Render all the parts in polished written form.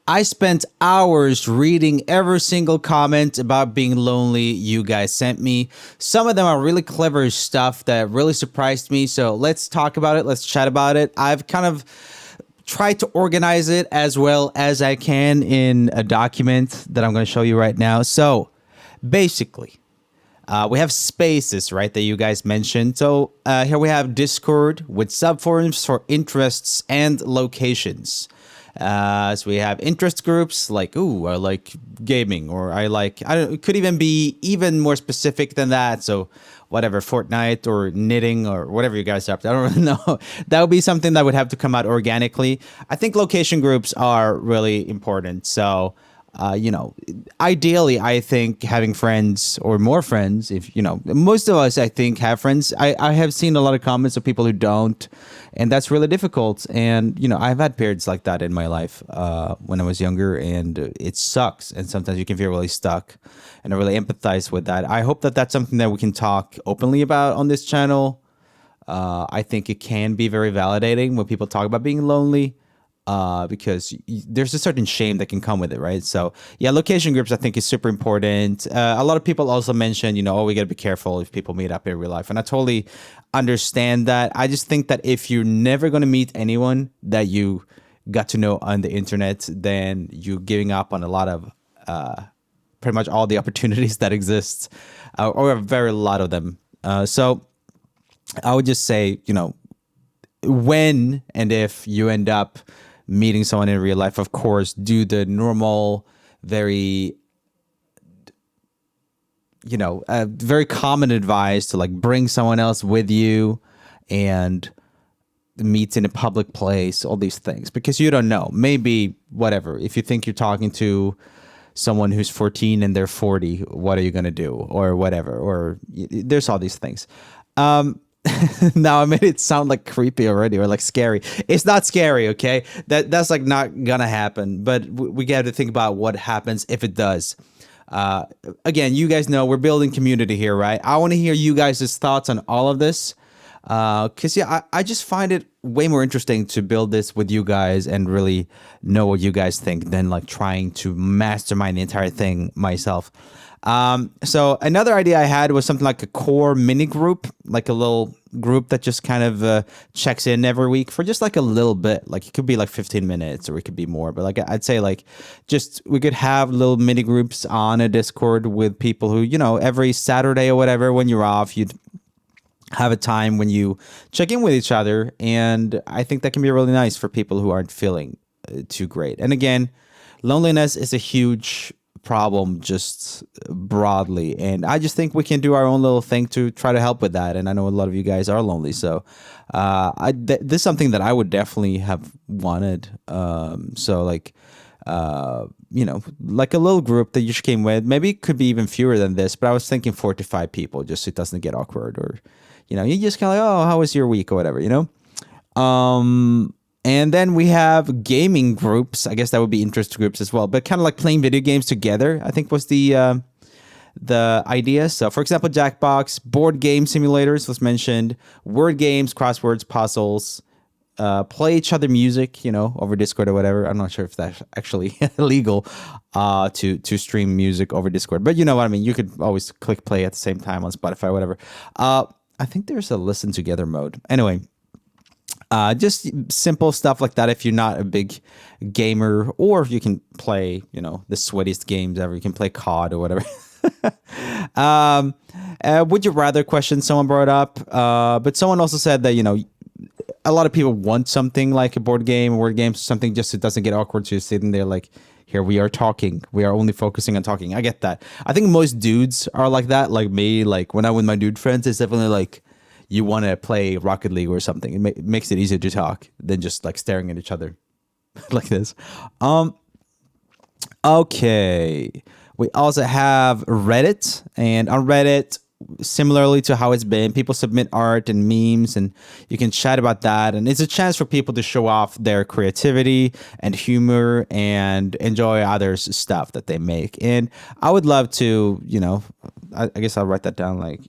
I spent hours reading every single comment about being lonely you guys sent me. Some of them are really clever stuff that really surprised me. So let's talk about it. Let's chat about it. I've kind of tried to organize it as well as I can in a document that I'm going to show you right now. So basically, we have spaces, right, that you guys mentioned. So here we have Discord with subforums for interests and locations. So we have interest groups like, ooh, I like gaming, or I don't, it could even be even more specific than that. So whatever, Fortnite or knitting or whatever you guys are up to. I don't really know. That would be something that would have to come out organically. I think location groups are really important. So ideally, I think having friends or more friends, if most of us, I think, have friends. I have seen a lot of comments of people who don't, and that's really difficult. And, I've had periods like that in my life when I was younger, and it sucks. And sometimes you can feel really stuck, and I really empathize with that. I hope that that's something that we can talk openly about on this channel. I think it can be very validating when people talk about being lonely, because there's a certain shame that can come with it, right? So yeah, location groups I think is super important. A lot of people also mention, oh, we gotta be careful if people meet up in real life, and I totally understand that. I just think that if you're never gonna meet anyone that you got to know on the internet, then you're giving up on a lot of pretty much all the opportunities that exist, or a very lot of them. So I would just say, when and if you end up meeting someone in real life, of course, do the normal, very, very common advice to like bring someone else with you and meet in a public place, all these things, because you don't know. Maybe whatever. If you think you're talking to someone who's 14 and they're 40, what are you going to do, or whatever, or there's all these things. Now I made it sound like creepy already, or like scary. It's not scary, okay? That's like not gonna happen. But we got to think about what happens if it does. Again, you guys know we're building community here, right? I want to hear you guys' thoughts on all of this, because yeah, I just find it way more interesting to build this with you guys and really know what you guys think than like trying to mastermind the entire thing myself. So another idea I had was something like a core mini group, like a little group that just kind of checks in every week for just like a little bit. Like it could be like 15 minutes or it could be more, but like I'd say like just we could have little mini groups on a Discord with people who, every Saturday or whatever, when you're off, you'd have a time when you check in with each other. And I think that can be really nice for people who aren't feeling too great. And again, loneliness is a huge problem just broadly, and I just think we can do our own little thing to try to help with that. And I know a lot of you guys are lonely, so this is something that I would definitely have wanted. So like like a little group that you came with, maybe it could be even fewer than this, but I was thinking 4 to 5 people, just so it doesn't get awkward, or you just kind of like, oh, how was your week or whatever, and then we have gaming groups. I guess that would be interest groups as well, but kind of like playing video games together, I think was the idea. So for example, Jackbox, board game simulators was mentioned, word games, crosswords, puzzles, play each other music, over Discord or whatever. I'm not sure if that's actually illegal to stream music over Discord, but you know what I mean. You could always click play at the same time on Spotify or whatever. I think there's a listen together mode. Anyway, just simple stuff like that if you're not a big gamer, or if you can play, the sweatiest games ever. You can play COD or whatever. Would you rather question someone brought up, but someone also said that, a lot of people want something like a board game, word game, something just so it doesn't get awkward. So you're sitting there like, here we are talking. We are only focusing on talking. I get that. I think most dudes are like that. Like me, like when I'm with my dude friends, it's definitely like, you want to play Rocket League or something. It makes it easier to talk than just like staring at each other like this. Okay. We also have Reddit, and on Reddit, similarly to how it's been, people submit art and memes, and you can chat about that. And it's a chance for people to show off their creativity and humor and enjoy others' stuff that they make. And I would love to, I guess I'll write that down, like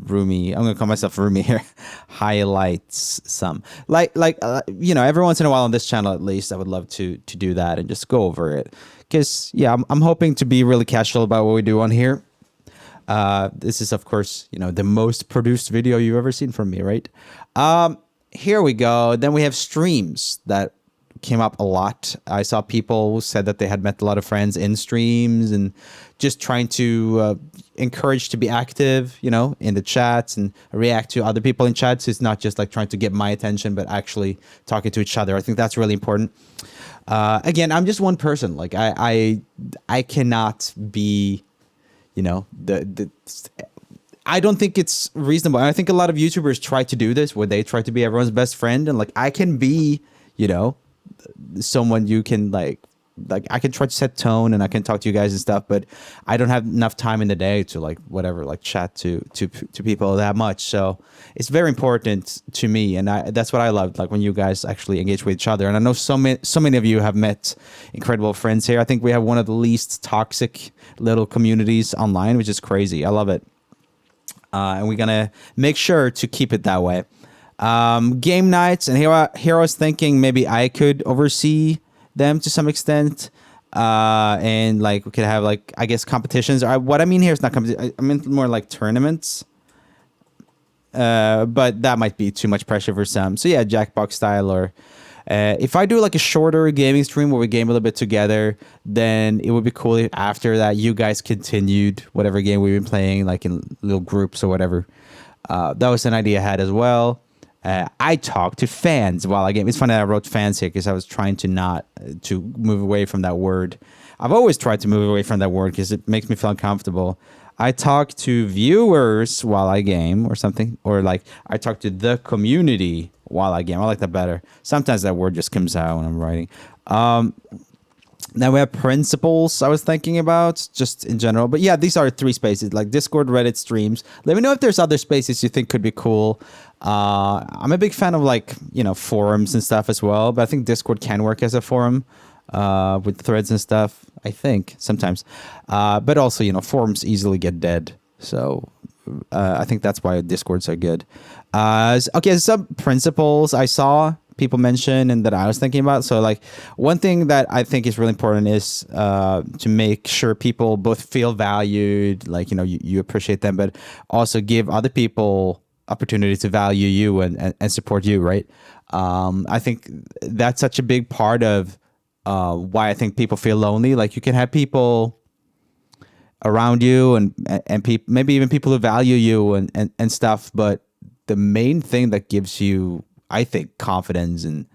Roomie. I'm gonna call myself Roomie here. Highlights some every once in a while on this channel, at least I would love to do that and just go over it. Because yeah, I'm hoping to be really casual about what we do on here. This is of course the most produced video you've ever seen from me, right? Here we go. Then we have streams that came up a lot. I saw people who said that they had met a lot of friends in streams and just trying to encourage to be active, in the chats and react to other people in chats. It's not just like trying to get my attention, but actually talking to each other. I think that's really important. Again, I'm just one person. Like I cannot be, I don't think it's reasonable. And I think a lot of YouTubers try to do this where they try to be everyone's best friend. And like, I can be, someone you can like I can try to set tone and I can talk to you guys and stuff, but I don't have enough time in the day to chat to people that much. So it's very important to me, and that's what I love, like when you guys actually engage with each other. And I know so many of you have met incredible friends here. I think we have one of the least toxic little communities online, which is crazy. I love it, and we're gonna make sure to keep it that way. Game nights, and here I was thinking maybe I could oversee them to some extent, and like we could have I guess competitions. What I mean here is not competition. I mean more like tournaments, but that might be too much pressure for some. So yeah, Jackbox style, or if I do like a shorter gaming stream where we game a little bit together, then it would be cool if after that you guys continued whatever game we've been playing, like in little groups or whatever. That was an idea I had as well. I talk to fans while I game. It's funny that I wrote fans here because I was trying to not to move away from that word. I've always tried to move away from that word because it makes me feel uncomfortable. I talk to viewers while I game or something, or like I talk to the community while I game. I like that better. Sometimes that word just comes out when I'm writing. Now we have principles I was thinking about just in general. But yeah, these are 3 spaces, like Discord, Reddit, streams. Let me know if there's other spaces you think could be cool. I'm a big fan of forums and stuff as well. But I think Discord can work as a forum with threads and stuff, I think, sometimes. But also, forums easily get dead. So I think that's why Discords are good. Okay, some principles I saw people mention and that I was thinking about. So like one thing that I think is really important is to make sure people both feel valued, like you appreciate them, but also give other people opportunity to value you and support you, right? I think that's such a big part of why I think people feel lonely. Like you can have people around you and people, maybe even people who value you and stuff, but the main thing that gives you, I think, confidence and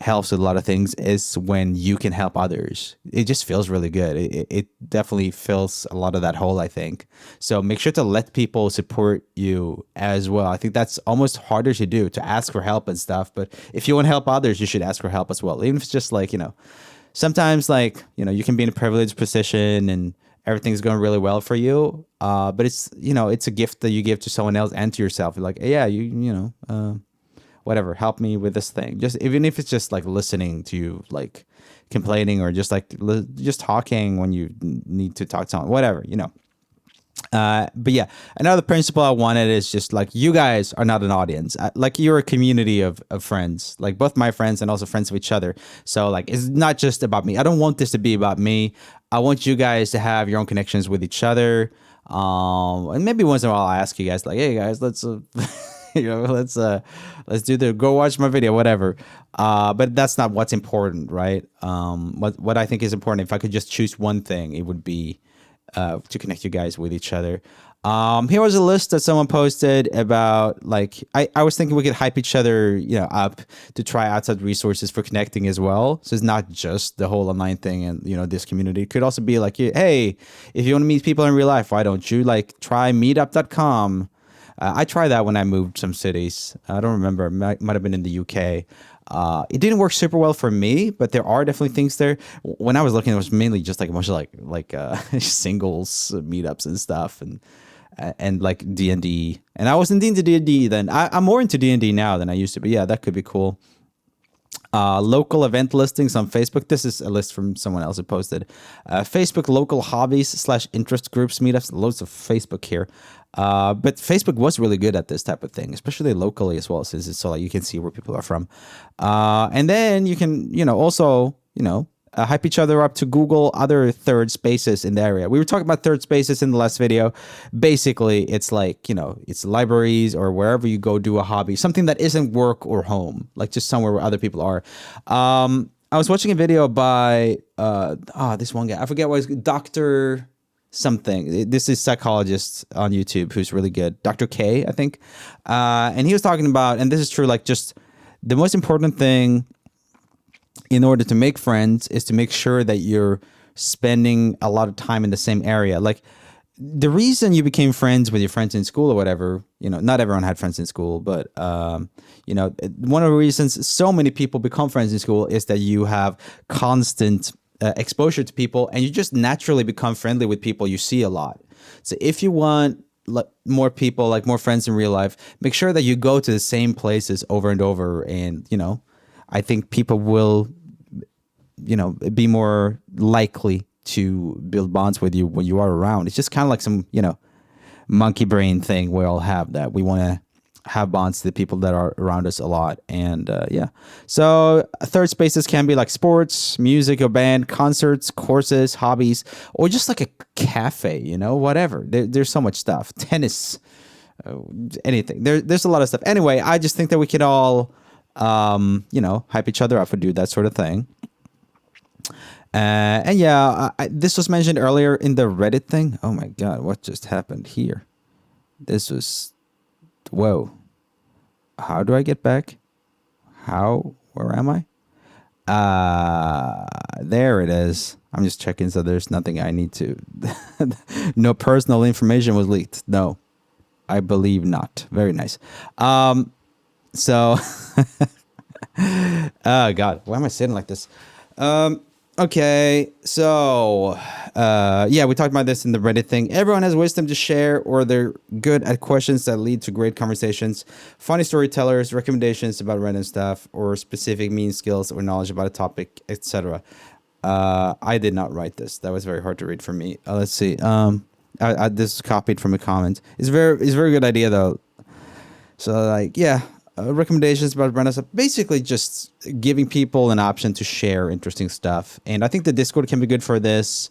helps with a lot of things is when you can help others. It just feels really good. It definitely fills a lot of that hole, I think. So make sure to let people support you as well. I think that's almost harder to do, to ask for help and stuff. But if you want to help others, you should ask for help as well. Even if it's just sometimes you can be in a privileged position and everything's going really well for you. But it's, it's a gift that you give to someone else and to yourself. You're like, hey, yeah, whatever, help me with this thing. Just even if it's just like listening to you, like complaining, or just just talking when you need to talk to someone, whatever, But yeah, another principle I wanted is just like, you guys are not an audience. Like you're a community of friends, like both my friends and also friends of each other. So like, it's not just about me. I don't want this to be about me. I want you guys to have your own connections with each other. And maybe once in a while I ask you guys like, hey guys, let's let's do go watch my video, whatever. But that's not what's important, right? What I think is important, if I could just choose one thing, it would be to connect you guys with each other. Here was a list that someone posted about, like, I was thinking we could hype each other, up to try outside resources for connecting as well. So it's not just the whole online thing and, this community. It could also be like, hey, if you want to meet people in real life, why don't you try meetup.com? I tried that when I moved some cities. I don't remember. It might have been in the UK. It didn't work super well for me, but there are definitely things there. When I was looking, it was mainly just like a bunch of singles meetups and stuff, and like D&D. And I was in D&D then. I'm more into D&D now than I used to. But yeah, that could be cool. Local event listings on Facebook. This is a list from someone else who posted. Facebook local hobbies / interest groups meetups. Loads of Facebook here. But Facebook was really good at this type of thing, especially locally as well, since it's so like you can see where people are from. And then you can, also, hype each other up to Google other third spaces in the area. We were talking about third spaces in the last video. Basically, it's like, it's libraries or wherever you go do a hobby, something that isn't work or home, like just somewhere where other people are. I was watching a video by this one guy. I forget what his Dr. something. This is psychologist on YouTube who's really good. Dr. K, I think. And he was talking about, and this is true, like just the most important thing in order to make friends is to make sure that you're spending a lot of time in the same area. Like the reason you became friends with your friends in school or whatever, not everyone had friends in school, but, one of the reasons so many people become friends in school is that you have constant exposure to people and you just naturally become friendly with people you see a lot. So if you want more people, like more friends in real life, make sure that you go to the same places over and over. And, I think people will, be more likely to build bonds with you when you are around. It's just kind of like some, monkey brain thing we all have, that we want to have bonds to the people that are around us a lot. And yeah, so third spaces can be like sports, music, or band, concerts, courses, hobbies, or just like a cafe, whatever. There's so much stuff. Tennis, anything. There's a lot of stuff. Anyway, I just think that we could all hype each other up and do that sort of thing. And yeah, this was mentioned earlier in the Reddit thing. Oh my God, what just happened here? This was, whoa. How do I get back? Where am I? There it is. I'm just checking so there's nothing I need to, no personal information was leaked. No, I believe not. Very nice. So, oh God, why am I sitting like this? Okay, so, yeah, we talked about this in the Reddit thing. Everyone has wisdom to share, or they're good at questions that lead to great conversations, funny storytellers, recommendations about random stuff, or specific mean skills or knowledge about a topic, etc. I did not write this. That was very hard to read for me. Let's see. This is copied from a comment. It's a very good idea though. So like, yeah. Recommendations about random stuff, basically just giving people an option to share interesting stuff. And I think the Discord can be good for this.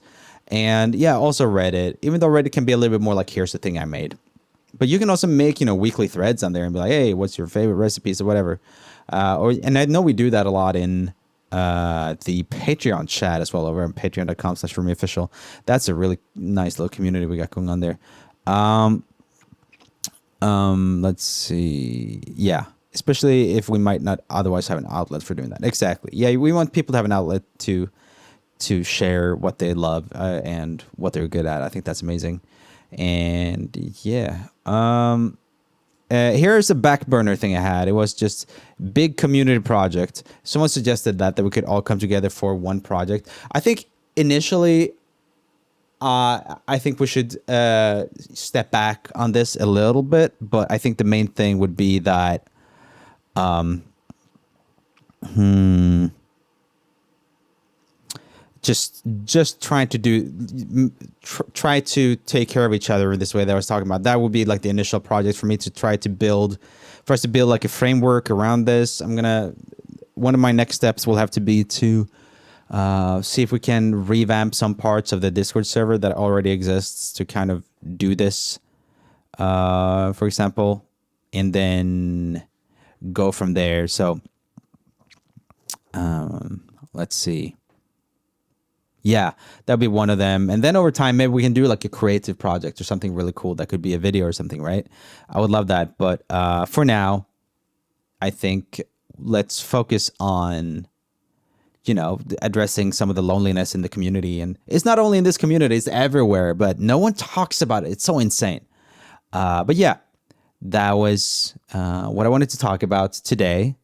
And yeah, also Reddit, even though Reddit can be a little bit more like, here's the thing I made. But you can also make, weekly threads on there and be like, hey, what's your favorite recipes or whatever. And I know we do that a lot in the Patreon chat as well, over on patreon.com/RoomieOfficial. That's a really nice little community we got going on there. Let's see. Yeah. Especially if we might not otherwise have an outlet for doing that. Exactly. Yeah, we want people to have an outlet to share what they love and what they're good at. I think that's amazing. And yeah. Here's a back burner thing I had. It was just big community project. Someone suggested that we could all come together for one project. I think initially I think we should step back on this a little bit, but I think the main thing would be that just trying to try to take care of each other in this way that I was talking about. That would be like the initial project for me to try to build, for us to build like a framework around this. One of my next steps will have to be to see if we can revamp some parts of the Discord server that already exists to kind of do this, for example, and then go from there. So let's see. Yeah, that'd be one of them. And then over time, maybe we can do like a creative project or something really cool. That could be a video or something, right? I would love that. But for now, I think let's focus on, addressing some of the loneliness in the community. And it's not only in this community, it's everywhere, but no one talks about it. It's so insane. But yeah, that was what I wanted to talk about today.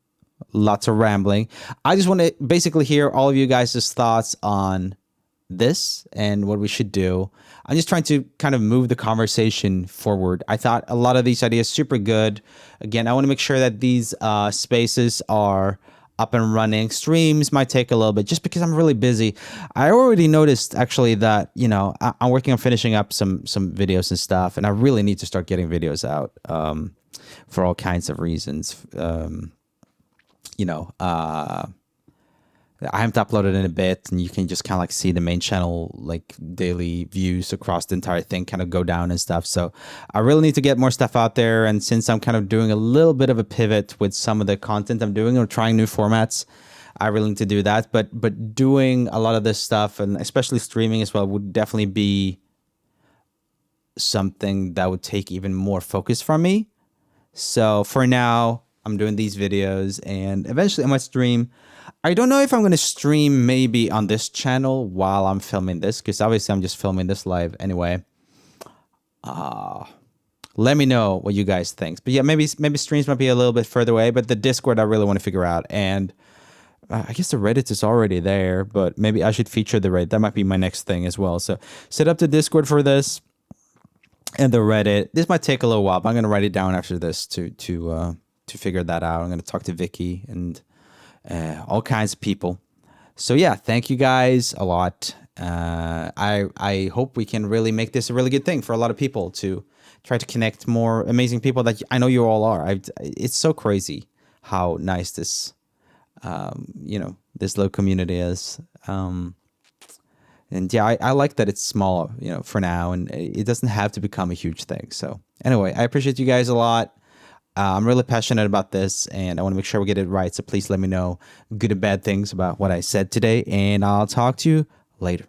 Lots of rambling. I just want to basically hear all of you guys' thoughts on this and what we should do. I'm just trying to kind of move the conversation forward. I thought a lot of these ideas super good. Again, I want to make sure that these spaces are up and running. Streams might take a little bit just because I'm really busy. I already noticed actually that, you know, I'm working on finishing up some videos and stuff, and I really need to start getting videos out for all kinds of reasons. You know, I haven't uploaded in a bit, and you can just kind of like see the main channel, like daily views across the entire thing kind of go down and stuff. So I really need to get more stuff out there. And since I'm kind of doing a little bit of a pivot with some of the content I'm doing or trying new formats, I really need to do that. But doing a lot of this stuff, and especially streaming as well, would definitely be something that would take even more focus from me. So for now, I'm doing these videos, and eventually I might stream. I don't know if I'm going to stream maybe on this channel while I'm filming this, because obviously I'm just filming this live anyway. Let me know what you guys think. But yeah, maybe streams might be a little bit further away, but the Discord I really want to figure out. And I guess the Reddit is already there, but maybe I should feature the Reddit. That might be my next thing as well. So set up the Discord for this and the Reddit. This might take a little while, but I'm going to write it down after this to figure that out. I'm going to talk to Vicky and all kinds of people. So yeah, thank you guys a lot. I hope we can really make this a really good thing for a lot of people, to try to connect more amazing people that I know you all are. It's so crazy how nice this, you know, this little community is. And yeah, I like that it's small, you know, for now, and it doesn't have to become a huge thing. So anyway, I appreciate you guys a lot. I'm really passionate about this, and I want to make sure we get it right. So please let me know good and bad things about what I said today, and I'll talk to you later.